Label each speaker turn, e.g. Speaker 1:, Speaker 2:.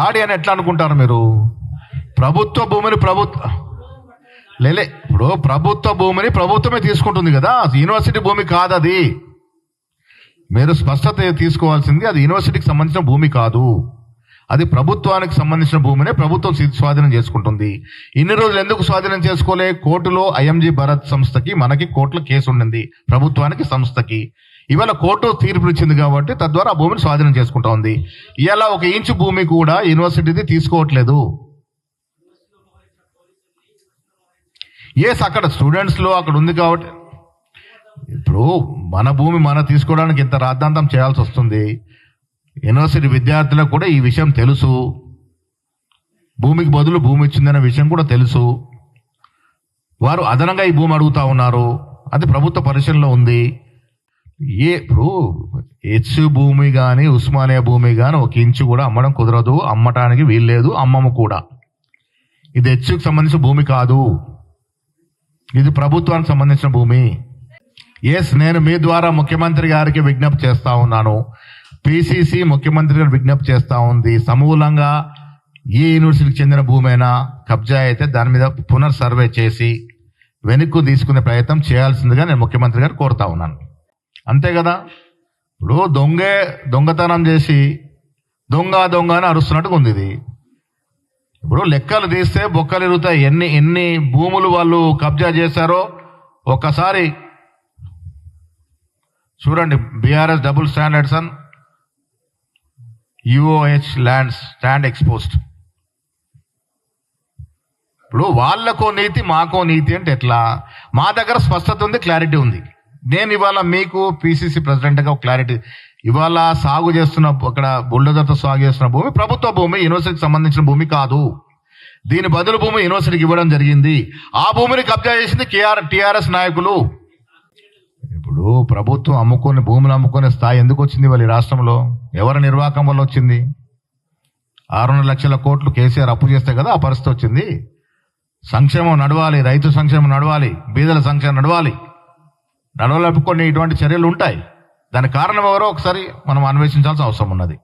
Speaker 1: దాడి అని ఎట్లా అనుకుంటారు మీరు? ప్రభుత్వ భూమిని ఇప్పుడు ప్రభుత్వ భూమిని ప్రభుత్వమే తీసుకుంటుంది కదా, యూనివర్సిటీ భూమి కాదు అది. మీరు స్పష్టత తీసుకోవాల్సింది, అది యూనివర్సిటీకి సంబంధించిన భూమి కాదు, అది ప్రభుత్వానికి సంబంధించిన భూమినే ప్రభుత్వం స్వాధీనం చేసుకుంటుంది. ఇన్ని రోజులు ఎందుకు స్వాధీనం చేసుకోలే? కోర్టులో ఐఎంజీ భరత్ సంస్థకి మనకి కోర్టులో కేసు ఉండింది, ప్రభుత్వానికి సంస్థకి. ఇవాళ కోర్టు తీర్పు ఇచ్చింది కాబట్టి తద్వారా ఆ భూమిని స్వాధీనం చేసుకుంటా ఉంది. ఇలా 1 ఇంచు భూమి కూడా యూనివర్సిటీది తీసుకోవట్లేదు. అక్కడ స్టూడెంట్స్లో అక్కడ ఉంది కాబట్టి ఇప్పుడు మన భూమి మనం తీసుకోవడానికి ఇంత రాద్ధాంతం చేయాల్సి వస్తుంది. యూనివర్సిటీ విద్యార్థులకు కూడా ఈ విషయం తెలుసు, భూమికి బదులు భూమి ఇచ్చిందనే విషయం కూడా తెలుసు. వారు అదనంగా ఈ భూమి అడుగుతా ఉన్నారు, అది ప్రభుత్వ పరిశీలనలో ఉంది. ఇప్పుడు హెచ్ భూమి కానీ ఉస్మానియా భూమి కానీ 1 ఇంచు కూడా అమ్మడం కుదరదు, అమ్మటానికి వీల్లేదు, అమ్మము కూడా. ఇది హెచ్కి సంబంధించిన భూమి కాదు, ఇది ప్రభుత్వానికి సంబంధించిన భూమి. నేను మీ ద్వారా ముఖ్యమంత్రి గారికి విజ్ఞప్తి చేస్తా ఉన్నాను, పిసిసి ముఖ్యమంత్రి గారు విజ్ఞప్తి చేస్తా ఉంది, సమూలంగా ఏ యూనివర్సిటీకి చెందిన భూమైనా కబ్జా అయితే దాని మీద పునర్సర్వే చేసి వెనక్కు తీసుకునే ప్రయత్నం చేయాల్సిందిగా నేను ముఖ్యమంత్రి గారు కోరుతా ఉన్నాను. అంతే కదా. ఇప్పుడు దొంగతనం చేసి దొంగ అని అరుస్తున్నట్టుగా ఉంది ఇది. ఇప్పుడు లెక్కలు తీస్తే బొక్కలు ఇరుగుతాయి. ఎన్ని భూములు వాళ్ళు కబ్జా చేశారో ఒక్కసారి చూడండి. BRS double standards and యుఓహెచ్ stand exposed. ఇప్పుడు వాళ్ళకో నీతి మాకో నీతి అంటే ఎట్లా? మా దగ్గర స్పష్టత ఉంది, క్లారిటీ ఉంది. నేను ఇవాళ మీకు పిసిసి ప్రెసిడెంట్గా క్లారిటీ ఇవాళ సాగు చేస్తున్న అక్కడ బుల్డోజర్తో సాగు చేస్తున్న భూమి ప్రభుత్వ భూమి, యూనివర్సిటీకి సంబంధించిన భూమి కాదు. దీని బదులు భూమి యూనివర్సిటీకి ఇవ్వడం జరిగింది. ఆ భూమిని కబ్జా చేసింది టిఆర్ఎస్ నాయకులు. ఇప్పుడు ప్రభుత్వం భూములు అమ్ముకునే స్థాయి ఎందుకు వచ్చింది వాళ్ళ రాష్ట్రంలో? ఎవరి నిర్వాహకం వల్ల వచ్చింది? 600 లక్షల కోట్లు కేసీఆర్ అప్పు చేస్తే కదా ఆ పరిస్థితి వచ్చింది. సంక్షేమం నడవాలి, రైతు సంక్షేమం నడవాలి, బీదల సంక్షేమం నడవలేపు కొన్ని ఇటువంటి చర్యలు ఉంటాయి. దానికి కారణం ఎవరో ఒకసారి మనం అన్వేషించాల్సిన అవసరం ఉన్నది.